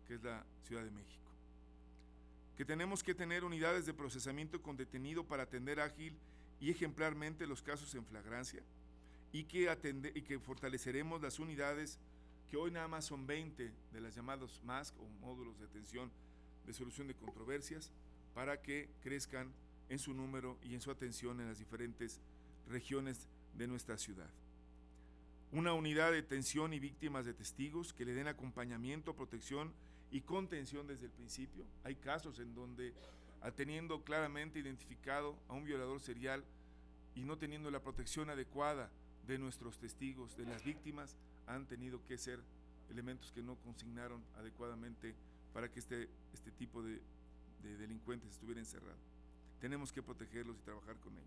que es la Ciudad de México. Que tenemos que tener unidades de procesamiento con detenido para atender ágil y ejemplarmente los casos en flagrancia, y que fortaleceremos las unidades que hoy nada más son 20 de las llamadas MASC o módulos de atención de solución de controversias, para que crezcan en su número y en su atención en las diferentes regiones de nuestra ciudad. Una unidad de atención y víctimas de testigos que le den acompañamiento, protección y contención desde el principio. Hay casos en donde, teniendo claramente identificado a un violador serial y no teniendo la protección adecuada de nuestros testigos, de las víctimas, han tenido que ser elementos que no consignaron adecuadamente para que este tipo de delincuentes estuviera encerrado. Tenemos que protegerlos y trabajar con ellos.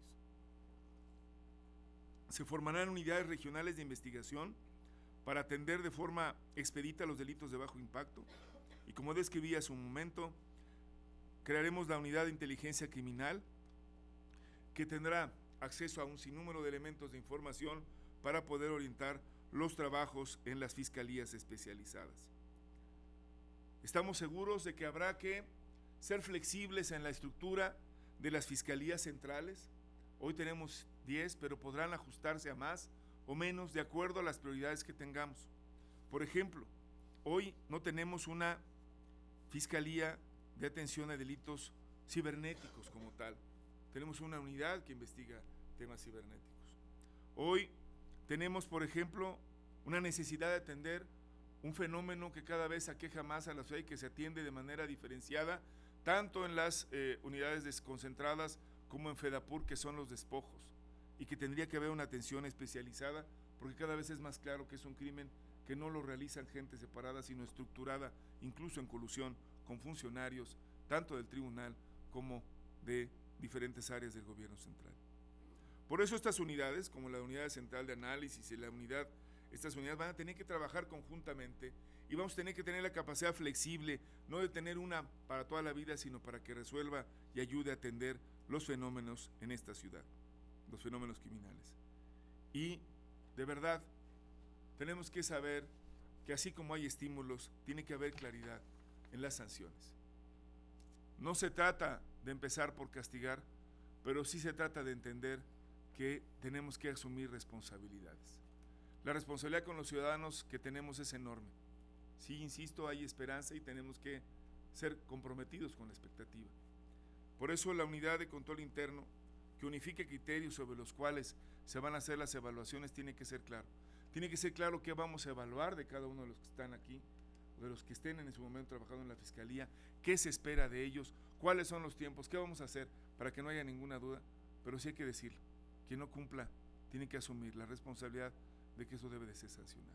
Se formarán unidades regionales de investigación para atender de forma expedita los delitos de bajo impacto, y como describí hace un momento, crearemos la unidad de inteligencia criminal, que tendrá acceso a un sinnúmero de elementos de información para poder orientar los trabajos en las fiscalías especializadas. Estamos seguros de que habrá que ser flexibles en la estructura de las fiscalías centrales. Hoy tenemos 10, pero podrán ajustarse a más o menos de acuerdo a las prioridades que tengamos. Por ejemplo, hoy no tenemos una fiscalía de atención a delitos cibernéticos como tal. Tenemos una unidad que investiga temas cibernéticos. Hoy tenemos, por ejemplo, una necesidad de atender un fenómeno que cada vez aqueja más a la ciudad y que se atiende de manera diferenciada, tanto en las unidades desconcentradas como en FEDAPUR, que son los despojos, y que tendría que haber una atención especializada, porque cada vez es más claro que es un crimen que no lo realizan gente separada, sino estructurada, incluso en colusión con funcionarios, tanto del tribunal como de diferentes áreas del gobierno central. Por eso estas unidades, como la unidad central de análisis y estas unidades van a tener que trabajar conjuntamente, y vamos a tener que tener la capacidad flexible, no de tener una para toda la vida, sino para que resuelva y ayude a atender los fenómenos en esta ciudad, los fenómenos criminales. Y de verdad tenemos que saber que así como hay estímulos, tiene que haber claridad en las sanciones. No se trata de empezar por castigar, pero sí se trata de entender que tenemos que asumir responsabilidades. La responsabilidad con los ciudadanos que tenemos es enorme. Sí, insisto, hay esperanza y tenemos que ser comprometidos con la expectativa. Por eso la unidad de control interno, que unifique criterios sobre los cuales se van a hacer las evaluaciones, tiene que ser claro. Tiene que ser claro qué vamos a evaluar de cada uno de los que están aquí, de los que estén en su momento trabajando en la Fiscalía, qué se espera de ellos, cuáles son los tiempos, qué vamos a hacer para que no haya ninguna duda. Pero sí hay que decirlo, quien no cumpla tiene que asumir la responsabilidad de que eso debe de ser sancionado.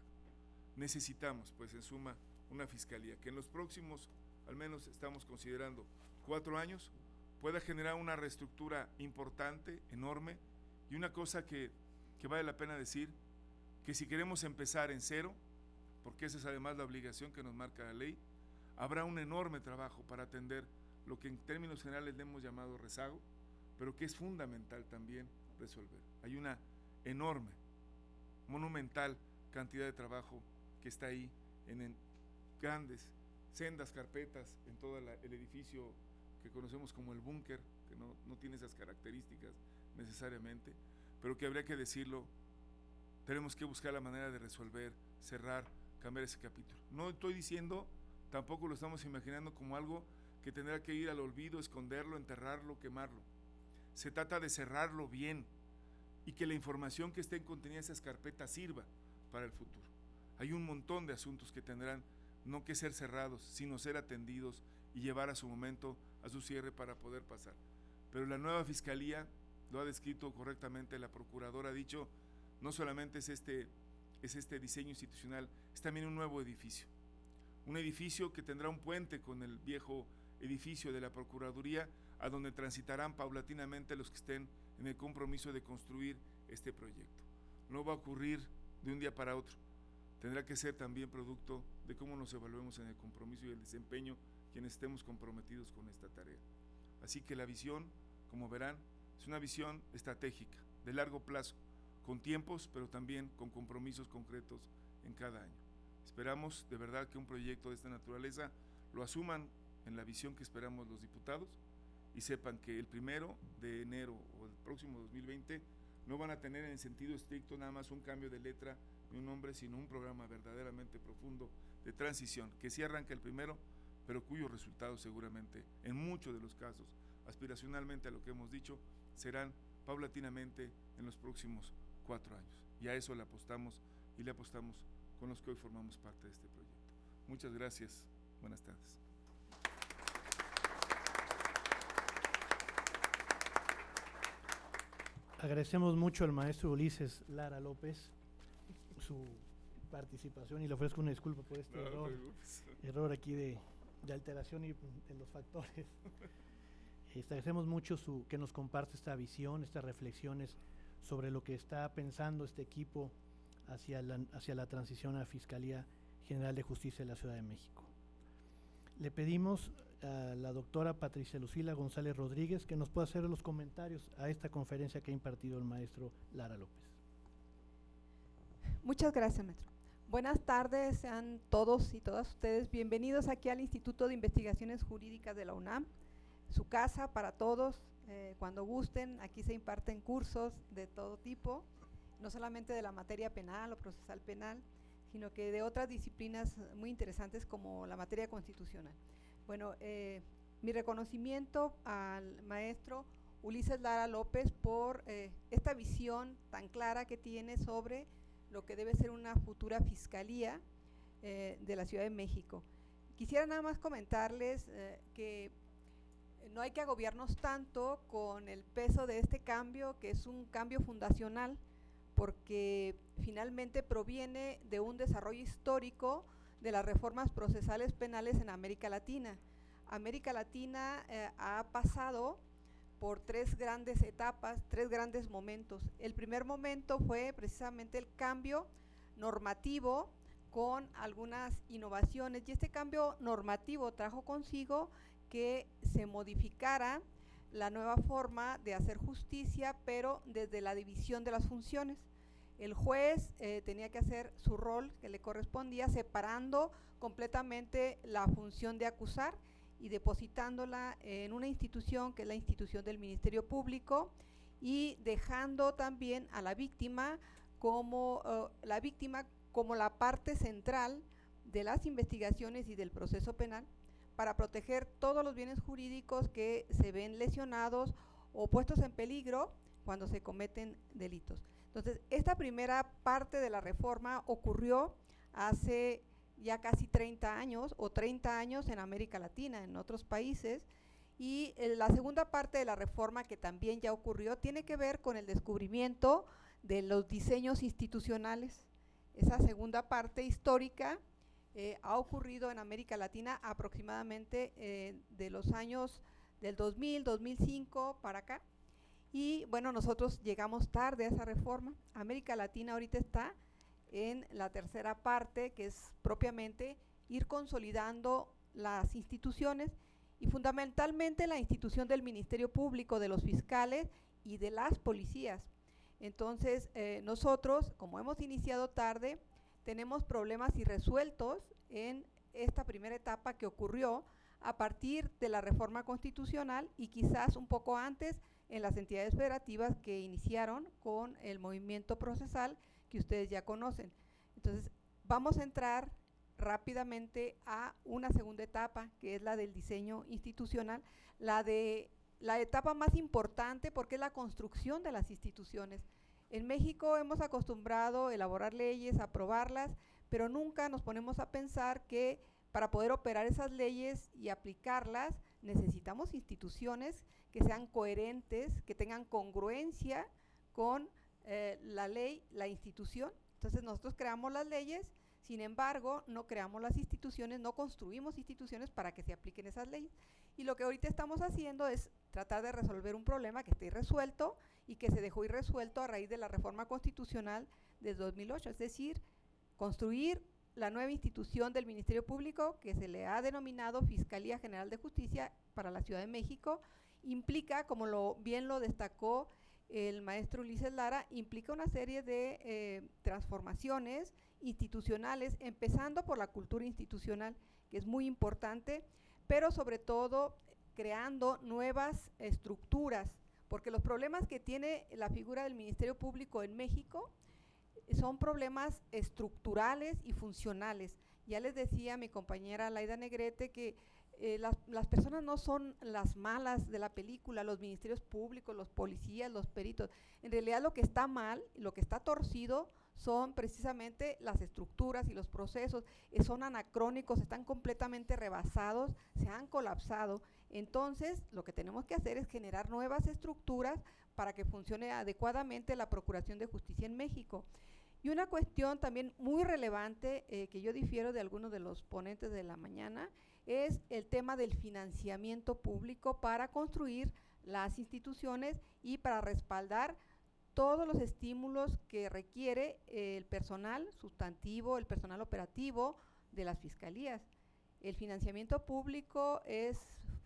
Necesitamos, pues en suma, una Fiscalía que en los próximos, al menos estamos considerando 4 años, pueda generar una reestructura importante, enorme, y una cosa que vale la pena decir, que si queremos empezar en cero, porque esa es además la obligación que nos marca la ley, habrá un enorme trabajo para atender lo que en términos generales le hemos llamado rezago, pero que es fundamental también resolver. Hay una enorme, monumental cantidad de trabajo que está ahí en grandes, sendas carpetas en todo el edificio que conocemos como el búnker, que no tiene esas características necesariamente, pero que habría que decirlo, tenemos que buscar la manera de resolver, cerrar, cambiar ese capítulo. No estoy diciendo, tampoco lo estamos imaginando como algo que tendrá que ir al olvido, esconderlo, enterrarlo, quemarlo. Se trata de cerrarlo bien y que la información que esté contenida en esas carpetas sirva para el futuro. Hay un montón de asuntos que tendrán no que ser cerrados, sino ser atendidos y llevar a su momento, a su cierre para poder pasar. Pero la nueva Fiscalía, lo ha descrito correctamente la Procuradora, ha dicho, no solamente es este diseño institucional, es también un nuevo edificio. Un edificio que tendrá un puente con el viejo edificio de la Procuraduría, a donde transitarán paulatinamente los que estén en el compromiso de construir este proyecto. No va a ocurrir de un día para otro. Tendrá que ser también producto de cómo nos evaluemos en el compromiso y el desempeño quienes estemos comprometidos con esta tarea. Así que la visión, como verán, es una visión estratégica, de largo plazo, con tiempos, pero también con compromisos concretos en cada año. Esperamos de verdad que un proyecto de esta naturaleza lo asuman en la visión que esperamos los diputados y sepan que el 1 de enero o el próximo 2020 no van a tener en sentido estricto nada más un cambio de letra ni un nombre, sino un programa verdaderamente profundo de transición, que sí arranca el 1, pero cuyos resultados seguramente, en muchos de los casos, aspiracionalmente a lo que hemos dicho, serán paulatinamente en los próximos 4 años. Y a eso le apostamos y le apostamos con los que hoy formamos parte de este proyecto. Muchas gracias. Buenas tardes. Agradecemos mucho al maestro Ulises Lara López su participación y le ofrezco una disculpa por este error aquí de alteración y de los factores. Agradecemos mucho que nos comparte esta visión, estas reflexiones sobre lo que está pensando este equipo hacia la transición a la Fiscalía General de Justicia de la Ciudad de México. Le pedimos a la doctora Patricia Lucila González Rodríguez que nos pueda hacer los comentarios a esta conferencia que ha impartido el maestro Lara López. Muchas gracias, maestro. Buenas tardes, sean todos y todas ustedes bienvenidos aquí al Instituto de Investigaciones Jurídicas de la UNAM, su casa para todos, cuando gusten. Aquí se imparten cursos de todo tipo, no solamente de la materia penal o procesal penal, sino que de otras disciplinas muy interesantes como la materia constitucional. Bueno, mi reconocimiento al maestro Ulises Lara López por esta visión tan clara que tiene sobre lo que debe ser una futura fiscalía de la Ciudad de México. Quisiera nada más comentarles que no hay que agobiarnos tanto con el peso de este cambio, que es un cambio fundacional, porque finalmente proviene de un desarrollo histórico de las reformas procesales penales en América Latina. América Latina ha pasado por 3 grandes etapas, 3 grandes momentos. El primer momento fue precisamente el cambio normativo con algunas innovaciones, y este cambio normativo trajo consigo que se modificara la nueva forma de hacer justicia, pero desde la división de las funciones. El juez tenía que hacer su rol que le correspondía, separando completamente la función de acusar y depositándola en una institución que es la institución del Ministerio Público, y dejando también a la víctima como la parte central de las investigaciones y del proceso penal, para proteger todos los bienes jurídicos que se ven lesionados o puestos en peligro cuando se cometen delitos. Entonces, esta primera parte de la reforma ocurrió hace ya casi 30 años o 30 años en América Latina, en otros países, y la segunda parte de la reforma, que también ya ocurrió, tiene que ver con el descubrimiento de los diseños institucionales. Esa segunda parte histórica ha ocurrido en América Latina aproximadamente de los años del 2000, 2005 para acá. Y bueno, nosotros llegamos tarde a esa reforma. América Latina ahorita está en la tercera parte, que es propiamente ir consolidando las instituciones, y fundamentalmente la institución del Ministerio Público, de los fiscales y de las policías. Entonces, nosotros, como hemos iniciado tarde, tenemos problemas irresueltos en esta primera etapa que ocurrió a partir de la reforma constitucional, y quizás un poco antes en las entidades federativas que iniciaron con el movimiento procesal que ustedes ya conocen. Entonces, vamos a entrar rápidamente a una segunda etapa, que es la del diseño institucional, la etapa más importante, porque es la construcción de las instituciones. En México hemos acostumbrado a elaborar leyes, a aprobarlas, pero nunca nos ponemos a pensar que para poder operar esas leyes y aplicarlas necesitamos instituciones que sean coherentes, que tengan congruencia con la ley, la institución. Entonces nosotros creamos las leyes, sin embargo no creamos las instituciones, no construimos instituciones para que se apliquen esas leyes. Y lo que ahorita estamos haciendo es tratar de resolver un problema que está irresuelto y que se dejó irresuelto a raíz de la reforma constitucional de 2008, es decir, construir la nueva institución del Ministerio Público, que se le ha denominado Fiscalía General de Justicia para la Ciudad de México. Implica, como bien lo destacó el maestro Ulises Lara, implica una serie de transformaciones, institucionales, empezando por la cultura institucional, que es muy importante, pero sobre todo creando nuevas estructuras, porque los problemas que tiene la figura del Ministerio Público en México son problemas estructurales y funcionales. Ya les decía mi compañera Laida Negrete que las personas no son las malas de la película, los ministerios públicos, los policías, los peritos. En realidad lo que está mal, lo que está torcido, son precisamente las estructuras y los procesos, son anacrónicos, están completamente rebasados, se han colapsado. Entonces, lo que tenemos que hacer es generar nuevas estructuras para que funcione adecuadamente la Procuración de Justicia en México. Y una cuestión también muy relevante, que yo difiero de algunos de los ponentes de la mañana, es el tema del financiamiento público para construir las instituciones y para respaldar todos los estímulos que requiere el personal sustantivo, el personal operativo de las fiscalías. El financiamiento público es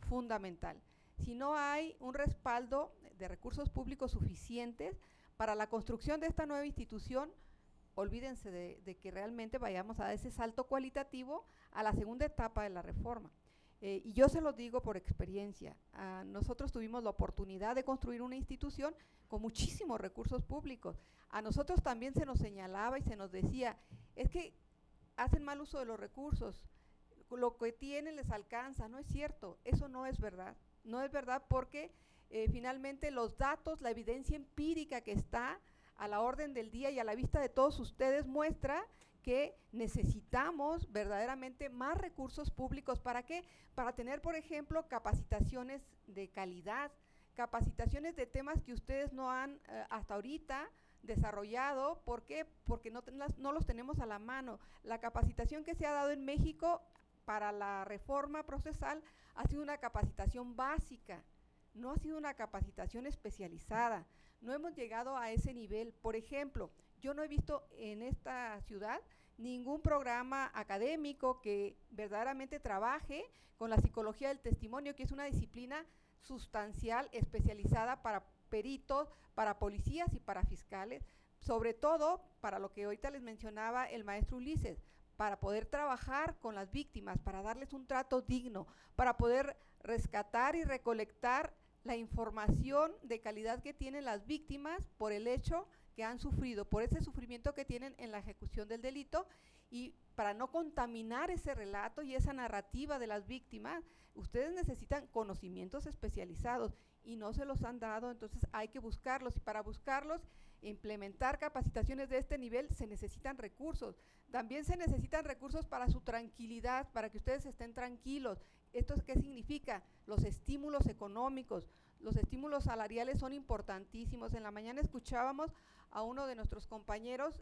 fundamental. Si no hay un respaldo de recursos públicos suficientes para la construcción de esta nueva institución, olvídense de que realmente vayamos a dar ese salto cualitativo a la segunda etapa de la reforma. Y yo se lo digo por experiencia, nosotros tuvimos la oportunidad de construir una institución con muchísimos recursos públicos. A nosotros también se nos señalaba y se nos decía, es que hacen mal uso de los recursos, lo que tienen les alcanza. No es cierto, eso no es verdad. No es verdad porque finalmente los datos, la evidencia empírica que está a la orden del día y a la vista de todos ustedes muestra que necesitamos verdaderamente más recursos públicos. ¿Para qué? Para tener, por ejemplo, capacitaciones de calidad, capacitaciones de temas que ustedes no han hasta ahorita desarrollado. ¿Por qué? Porque no los tenemos a la mano. La capacitación que se ha dado en México para la reforma procesal ha sido una capacitación básica, no ha sido una capacitación especializada. No hemos llegado a ese nivel. Por ejemplo, yo no he visto en esta ciudad ningún programa académico que verdaderamente trabaje con la psicología del testimonio, que es una disciplina sustancial, especializada para peritos, para policías y para fiscales, sobre todo para lo que ahorita les mencionaba el maestro Ulises, para poder trabajar con las víctimas, para darles un trato digno, para poder rescatar y recolectar la información de calidad que tienen las víctimas por el hecho que han sufrido, por ese sufrimiento que tienen en la ejecución del delito, y para no contaminar ese relato y esa narrativa de las víctimas, ustedes necesitan conocimientos especializados y no se los han dado. Entonces hay que buscarlos, y para buscarlos, implementar capacitaciones de este nivel, se necesitan recursos. También se necesitan recursos para su tranquilidad, para que ustedes estén tranquilos. ¿Esto qué significa? Los estímulos económicos, los estímulos salariales son importantísimos. En la mañana escuchábamos a uno de nuestros compañeros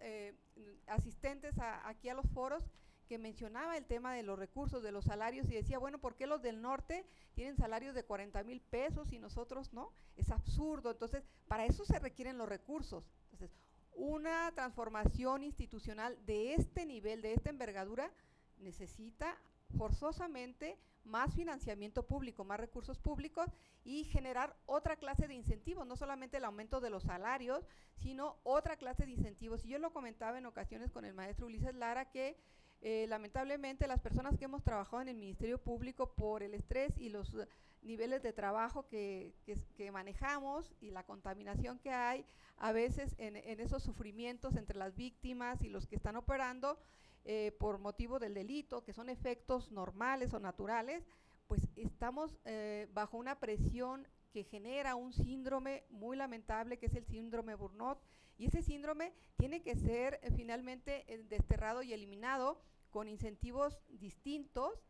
asistentes aquí a los foros, que mencionaba el tema de los recursos, de los salarios, y decía, bueno, ¿por qué los del norte tienen salarios de 40,000 pesos y nosotros no? Es absurdo. Entonces, para eso se requieren los recursos. Entonces, una transformación institucional de este nivel, de esta envergadura, necesita forzosamente más financiamiento público, más recursos públicos, y generar otra clase de incentivos, no solamente el aumento de los salarios, sino otra clase de incentivos. Y yo lo comentaba en ocasiones con el maestro Ulises Lara, que lamentablemente las personas que hemos trabajado en el Ministerio Público, por el estrés y los niveles de trabajo que manejamos y la contaminación que hay a veces en esos sufrimientos entre las víctimas y los que están operando por motivo del delito, que son efectos normales o naturales, pues estamos bajo una presión que genera un síndrome muy lamentable, que es el síndrome Burnout, y ese síndrome tiene que ser finalmente desterrado y eliminado con incentivos distintos,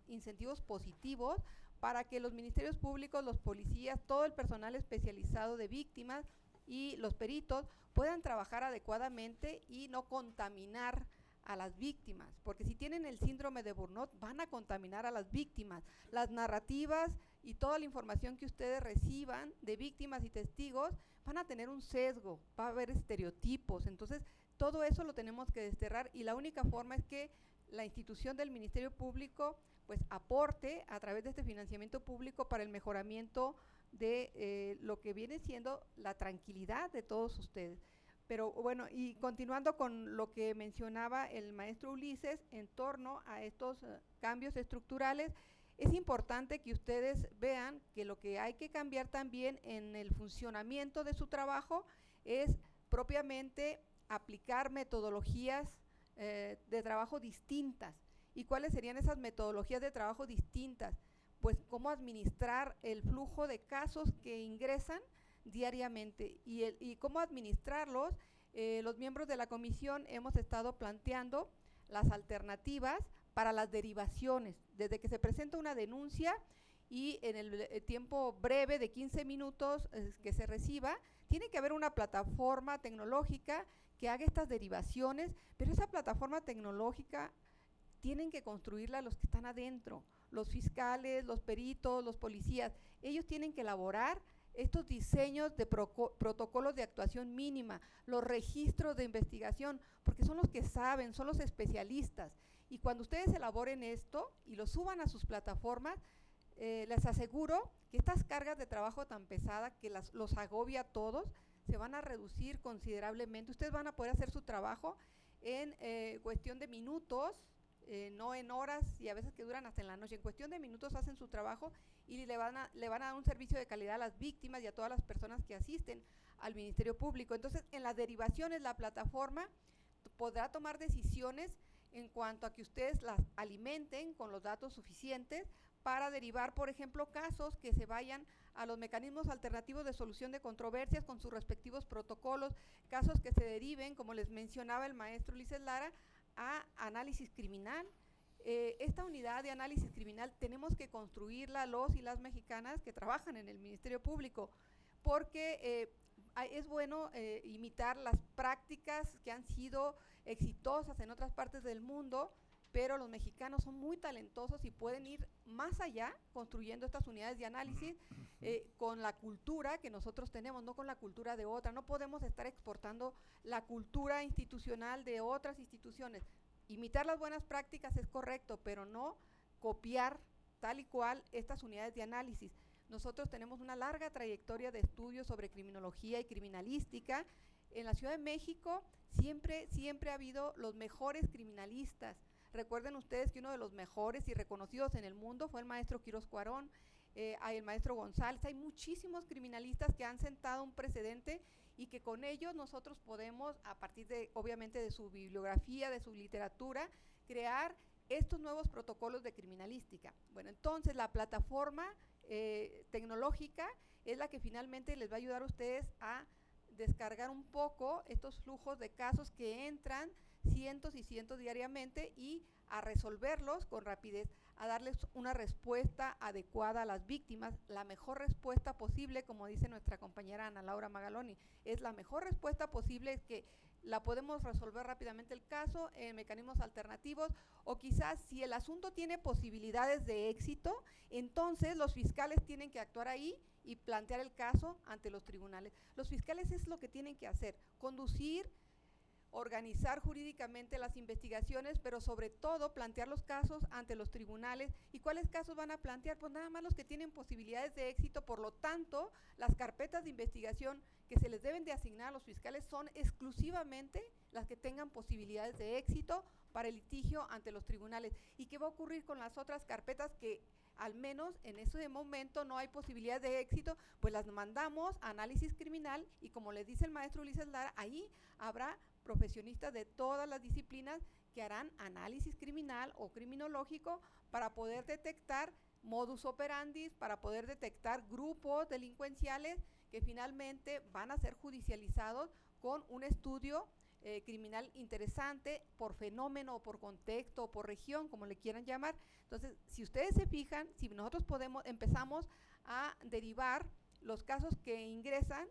incentivos positivos, para que los ministerios públicos, los policías, todo el personal especializado de víctimas y los peritos puedan trabajar adecuadamente y no contaminar a las víctimas, porque si tienen el síndrome de Burnout van a contaminar a las víctimas. Las narrativas y toda la información que ustedes reciban de víctimas y testigos van a tener un sesgo, va a haber estereotipos. Entonces todo eso lo tenemos que desterrar, y la única forma es que la institución del Ministerio Público pues aporte a través de este financiamiento público para el mejoramiento de lo que viene siendo la tranquilidad de todos ustedes. Pero bueno, y continuando con lo que mencionaba el maestro Ulises en torno a estos cambios estructurales, es importante que ustedes vean que lo que hay que cambiar también en el funcionamiento de su trabajo es propiamente aplicar metodologías de trabajo distintas. ¿Y cuáles serían esas metodologías de trabajo distintas? Pues cómo administrar el flujo de casos que ingresan diariamente y cómo administrarlos. Los miembros de la comisión hemos estado planteando las alternativas para las derivaciones, desde que se presenta una denuncia y en el tiempo breve de 15 minutos que se reciba, tiene que haber una plataforma tecnológica que haga estas derivaciones, pero esa plataforma tecnológica tienen que construirla los que están adentro, los fiscales, los peritos, los policías. Ellos tienen que elaborar estos diseños de protocolos de actuación mínima, los registros de investigación, porque son los que saben, son los especialistas. Y cuando ustedes elaboren esto y lo suban a sus plataformas, les aseguro que estas cargas de trabajo tan pesadas que los agobia a todos, se van a reducir considerablemente. Ustedes van a poder hacer su trabajo en cuestión de minutos, no en horas y a veces que duran hasta en la noche. En cuestión de minutos hacen su trabajo y le van a dar un servicio de calidad a las víctimas y a todas las personas que asisten al Ministerio Público. Entonces, en las derivaciones, la plataforma podrá tomar decisiones en cuanto a que ustedes las alimenten con los datos suficientes para derivar, por ejemplo, casos que se vayan a los mecanismos alternativos de solución de controversias con sus respectivos protocolos, casos que se deriven, como les mencionaba el maestro Ulises Lara, a análisis criminal. Esta unidad de análisis criminal tenemos que construirla los y las mexicanas que trabajan en el Ministerio Público, porque es bueno imitar las prácticas que han sido exitosas en otras partes del mundo, pero los mexicanos son muy talentosos y pueden ir más allá construyendo estas unidades de análisis con la cultura que nosotros tenemos, no con la cultura de otra. No podemos estar exportando la cultura institucional de otras instituciones. Imitar las buenas prácticas es correcto, pero no copiar tal y cual estas unidades de análisis. Nosotros tenemos una larga trayectoria de estudios sobre criminología y criminalística. En la Ciudad de México siempre ha habido los mejores criminalistas. Recuerden ustedes que uno de los mejores y reconocidos en el mundo fue el maestro Quirós Cuarón, el maestro González. Hay muchísimos criminalistas que han sentado un precedente y que con ellos nosotros podemos, a partir de, obviamente, de su bibliografía, de su literatura, crear estos nuevos protocolos de criminalística. Bueno, entonces la plataforma tecnológica es la que finalmente les va a ayudar a ustedes a descargar un poco estos flujos de casos que entran cientos y cientos diariamente y a resolverlos con rapidez, a darles una respuesta adecuada a las víctimas, la mejor respuesta posible, como dice nuestra compañera Ana Laura Magaloni, es la mejor respuesta posible, es que la podemos resolver rápidamente el caso en mecanismos alternativos, o quizás si el asunto tiene posibilidades de éxito, entonces los fiscales tienen que actuar ahí y plantear el caso ante los tribunales. Los fiscales es lo que tienen que hacer, conducir, organizar jurídicamente las investigaciones, pero sobre todo plantear los casos ante los tribunales. ¿Y cuáles casos van a plantear? Pues nada más los que tienen posibilidades de éxito. Por lo tanto, las carpetas de investigación que se les deben de asignar a los fiscales son exclusivamente las que tengan posibilidades de éxito para el litigio ante los tribunales. ¿Y qué va a ocurrir con las otras carpetas que al menos en ese momento no hay posibilidades de éxito? Pues las mandamos a análisis criminal y, como les dice el maestro Ulises Lara, ahí habrá profesionistas de todas las disciplinas que harán análisis criminal o criminológico para poder detectar modus operandi, para poder detectar grupos delincuenciales que finalmente van a ser judicializados con un estudio criminal interesante por fenómeno, o por contexto, o por región, como le quieran llamar. Entonces, si ustedes se fijan, si nosotros empezamos a derivar los casos que ingresan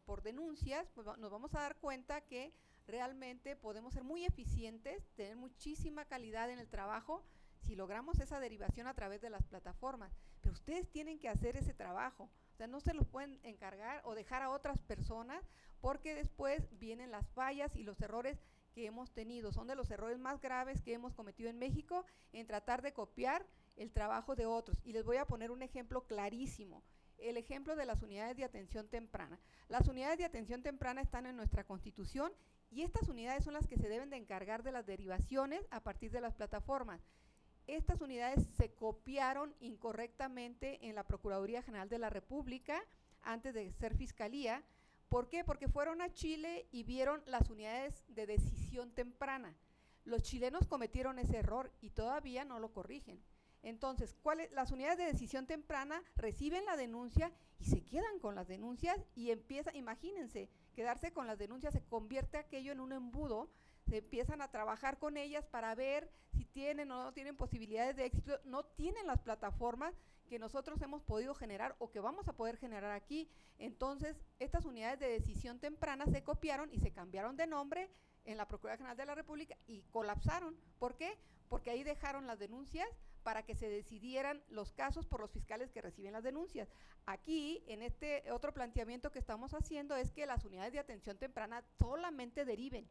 por denuncias, pues nos vamos a dar cuenta que realmente podemos ser muy eficientes, tener muchísima calidad en el trabajo si logramos esa derivación a través de las plataformas. Pero ustedes tienen que hacer ese trabajo, o sea, no se los pueden encargar o dejar a otras personas, porque después vienen las fallas y los errores que hemos tenido. Son de los errores más graves que hemos cometido en México, en tratar de copiar el trabajo de otros. Y les voy a poner un ejemplo clarísimo. el ejemplo de las unidades de atención temprana. Las unidades de atención temprana están en nuestra Constitución y estas unidades son las que se deben de encargar de las derivaciones a partir de las plataformas. Estas unidades se copiaron incorrectamente en la Procuraduría General de la República antes de ser Fiscalía. ¿Por qué? Porque fueron a Chile y vieron las unidades de decisión temprana. Los chilenos cometieron ese error y todavía no lo corrigen. Entonces, las unidades de decisión temprana reciben la denuncia y se quedan con las denuncias y imagínense, quedarse con las denuncias, se convierte aquello en un embudo, se empiezan a trabajar con ellas para ver si tienen o no tienen posibilidades de éxito, no tienen las plataformas que nosotros hemos podido generar o que vamos a poder generar aquí. Entonces, estas unidades de decisión temprana se copiaron y se cambiaron de nombre en la Procuraduría General de la República y colapsaron. ¿Por qué? Porque ahí dejaron las denuncias para que se decidieran los casos por los fiscales que reciben las denuncias. Aquí, en este otro planteamiento que estamos haciendo, es que las unidades de atención temprana solamente deriven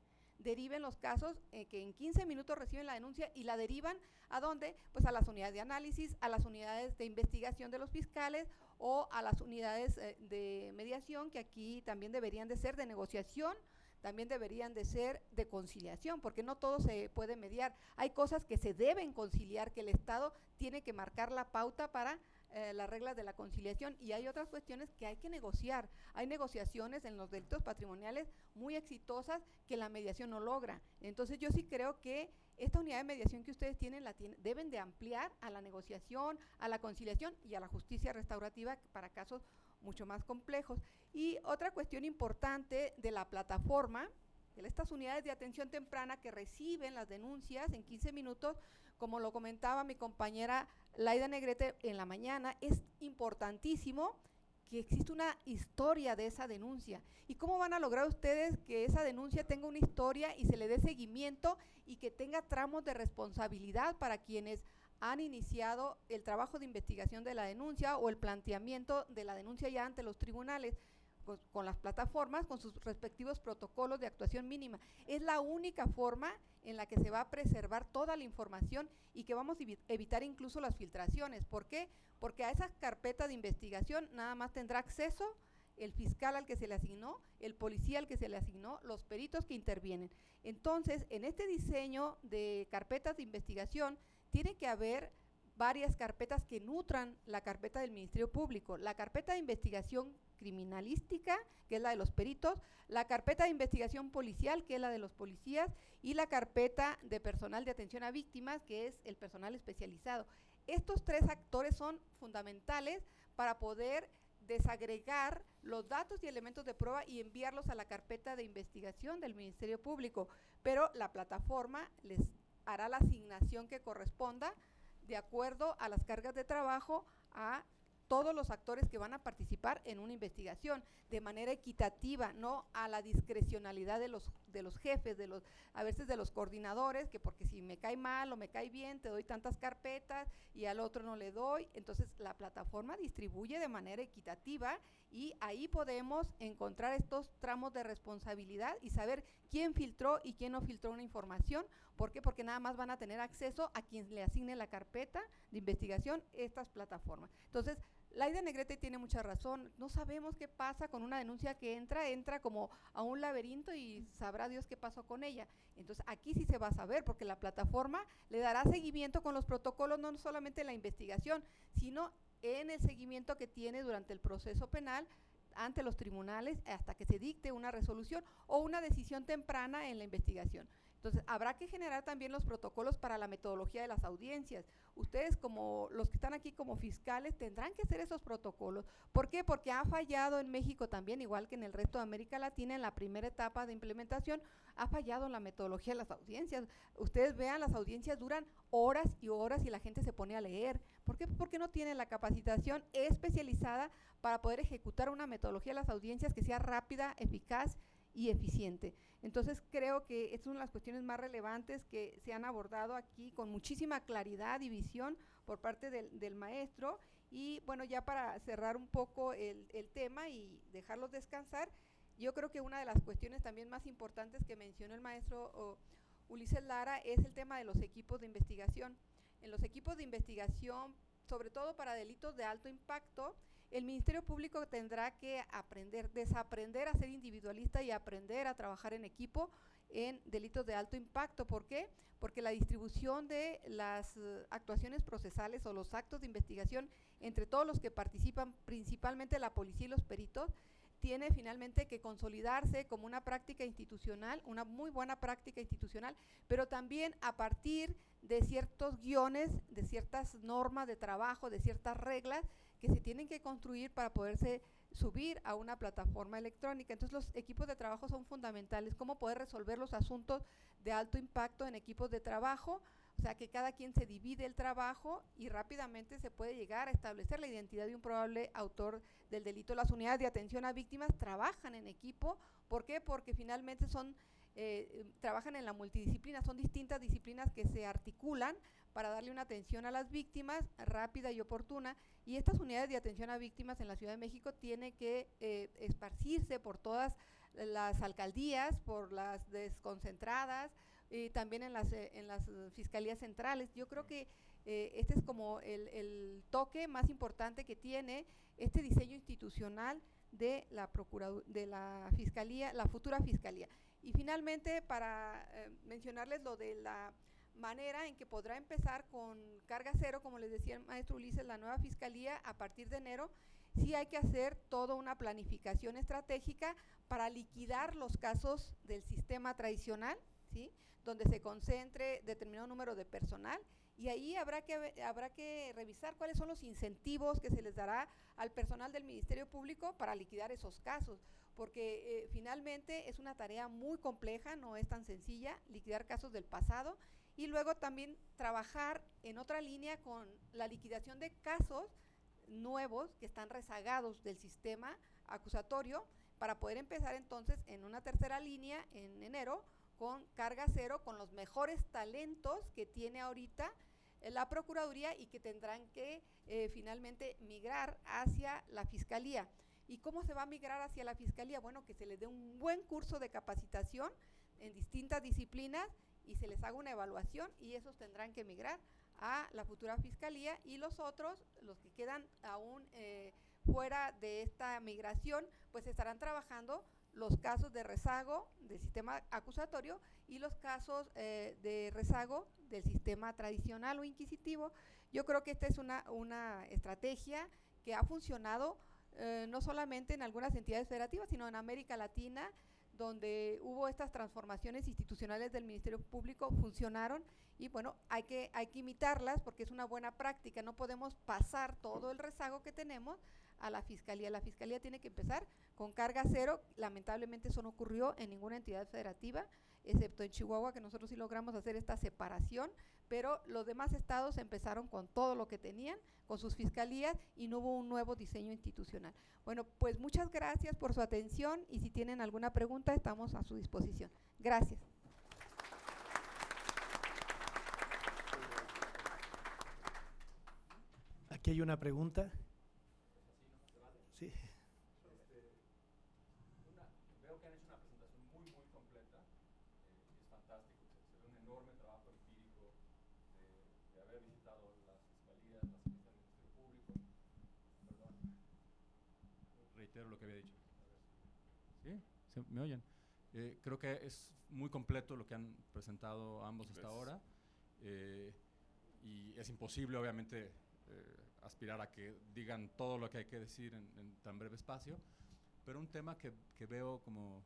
los casos que en 15 minutos reciben la denuncia y la derivan ¿a dónde? Pues a las unidades de análisis, a las unidades de investigación de los fiscales o a las unidades de mediación, que aquí también deberían de ser de negociación, también deberían de ser de conciliación, porque no todo se puede mediar. Hay cosas que se deben conciliar, que el Estado tiene que marcar la pauta para las reglas de la conciliación, y hay otras cuestiones que hay que negociar. Hay negociaciones en los delitos patrimoniales muy exitosas que la mediación no logra. Entonces yo sí creo que esta unidad de mediación que ustedes tienen, deben de ampliar a la negociación, a la conciliación y a la justicia restaurativa para casos mucho más complejos. Y otra cuestión importante de la plataforma, de estas unidades de atención temprana que reciben las denuncias en 15 minutos, como lo comentaba mi compañera Laida Negrete en la mañana, es importantísimo que exista una historia de esa denuncia. ¿Y cómo van a lograr ustedes que esa denuncia tenga una historia y se le dé seguimiento y que tenga tramos de responsabilidad para quienes han iniciado el trabajo de investigación de la denuncia o el planteamiento de la denuncia ya ante los tribunales? Con las plataformas, con sus respectivos protocolos de actuación mínima. Es la única forma en la que se va a preservar toda la información y que vamos a evitar incluso las filtraciones. ¿Por qué? Porque a esa carpeta de investigación nada más tendrá acceso el fiscal al que se le asignó, el policía al que se le asignó, los peritos que intervienen. Entonces, en este diseño de carpetas de investigación, tiene que haber varias carpetas que nutran la carpeta del Ministerio Público. La carpeta de investigación criminalística, que es la de los peritos, la carpeta de investigación policial, que es la de los policías, y la carpeta de personal de atención a víctimas, que es el personal especializado. Estos tres actores son fundamentales para poder desagregar los datos y elementos de prueba y enviarlos a la carpeta de investigación del Ministerio Público, pero la plataforma les hará la asignación que corresponda de acuerdo a las cargas de trabajo a todos los actores que van a participar en una investigación, de manera equitativa, no a la discrecionalidad de los jefes, a veces de los coordinadores, que porque si me cae mal o me cae bien, te doy tantas carpetas y al otro no le doy. Entonces la plataforma distribuye de manera equitativa y ahí podemos encontrar estos tramos de responsabilidad y saber quién filtró y quién no filtró una información. ¿Por qué? Porque nada más van a tener acceso a quien le asigne la carpeta de investigación estas plataformas. Entonces, Laida Negrete tiene mucha razón, no sabemos qué pasa con una denuncia que entra como a un laberinto y sabrá Dios qué pasó con ella. Entonces aquí sí se va a saber, porque la plataforma le dará seguimiento con los protocolos, no solamente en la investigación, sino en el seguimiento que tiene durante el proceso penal ante los tribunales hasta que se dicte una resolución o una decisión temprana en la investigación. Entonces, habrá que generar también los protocolos para la metodología de las audiencias. Ustedes, como los que están aquí como fiscales, tendrán que hacer esos protocolos. ¿Por qué? Porque ha fallado en México también, igual que en el resto de América Latina, en la primera etapa de implementación, ha fallado la metodología de las audiencias. Ustedes vean, las audiencias duran horas y horas y la gente se pone a leer. ¿Por qué? Porque no tienen la capacitación especializada para poder ejecutar una metodología de las audiencias que sea rápida, eficaz y eficiente. Entonces creo que es una de las cuestiones más relevantes que se han abordado aquí con muchísima claridad y visión por parte del maestro. Y bueno, ya para cerrar un poco el tema y dejarlos descansar, yo creo que una de las cuestiones también más importantes que mencionó el maestro Ulises Lara es el tema de los equipos de investigación. En los equipos de investigación, sobre todo para delitos de alto impacto, el Ministerio Público tendrá que desaprender a ser individualista y aprender a trabajar en equipo en delitos de alto impacto. ¿Por qué? Porque la distribución de las actuaciones procesales o los actos de investigación entre todos los que participan, principalmente la policía y los peritos, tiene finalmente que consolidarse como una práctica institucional, una muy buena práctica institucional, pero también a partir de ciertos guiones, de ciertas normas de trabajo, de ciertas reglas que se tienen que construir para poderse subir a una plataforma electrónica. Entonces los equipos de trabajo son fundamentales, cómo poder resolver los asuntos de alto impacto en equipos de trabajo, o sea que cada quien se divide el trabajo y rápidamente se puede llegar a establecer la identidad de un probable autor del delito. Las unidades de atención a víctimas trabajan en equipo. ¿Por qué? Porque finalmente trabajan en la multidisciplina, son distintas disciplinas que se articulan para darle una atención a las víctimas rápida y oportuna, y estas unidades de atención a víctimas en la Ciudad de México tienen que esparcirse por todas las alcaldías, por las desconcentradas, y también en las fiscalías centrales. Yo creo que este es como el toque más importante que tiene este diseño institucional de la fiscalía, la futura fiscalía. Y finalmente, para mencionarles lo de la manera en que podrá empezar con carga cero, como les decía el maestro Ulises, la nueva fiscalía a partir de enero, sí hay que hacer toda una planificación estratégica para liquidar los casos del sistema tradicional, ¿sí?, donde se concentre determinado número de personal, y ahí habrá que revisar cuáles son los incentivos que se les dará al personal del Ministerio Público para liquidar esos casos, porque finalmente es una tarea muy compleja, no es tan sencilla liquidar casos del pasado, y luego también trabajar en otra línea con la liquidación de casos nuevos que están rezagados del sistema acusatorio, para poder empezar entonces en una tercera línea en enero con carga cero, con los mejores talentos que tiene ahorita la Procuraduría y que tendrán que finalmente migrar hacia la Fiscalía. ¿Y cómo se va a migrar hacia la Fiscalía? Bueno, que se les dé un buen curso de capacitación en distintas disciplinas y se les haga una evaluación, y esos tendrán que migrar a la futura Fiscalía, y los otros, los que quedan aún fuera de esta migración, pues estarán trabajando los casos de rezago del sistema acusatorio y los casos de rezago del sistema tradicional o inquisitivo. Yo creo que esta es una estrategia que ha funcionado no solamente en algunas entidades federativas, sino en América Latina, donde hubo estas transformaciones institucionales del Ministerio Público, funcionaron, y bueno, hay que imitarlas porque es una buena práctica. No podemos pasar todo el rezago que tenemos a la Fiscalía. La Fiscalía tiene que empezar con carga cero. Lamentablemente eso no ocurrió en ninguna entidad federativa, excepto en Chihuahua, que nosotros sí logramos hacer esta separación, pero los demás estados empezaron con todo lo que tenían, con sus fiscalías, y no hubo un nuevo diseño institucional. Bueno, pues muchas gracias por su atención, y si tienen alguna pregunta estamos a su disposición. Gracias. Aquí hay una pregunta. Sí. Veo que han hecho una presentación muy completa, es fantástico, se ve un enorme trabajo empírico de haber visitado las fiscalías, las oficinas del Ministerio Público. Perdón, reitero lo que había dicho. ¿Sí? ¿Me oyen? Creo que es muy completo lo que han presentado ambos hasta ahora, y es imposible, obviamente, aspirar a que digan todo lo que hay que decir en tan breve espacio, pero un tema que veo como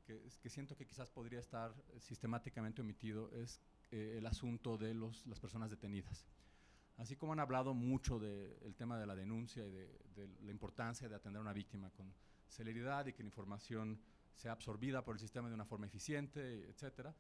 que siento que quizás podría estar sistemáticamente omitido es el asunto de las personas detenidas. Así como han hablado mucho del tema de la denuncia y de la importancia de atender a una víctima con celeridad y que la información sea absorbida por el sistema de una forma eficiente, etcétera,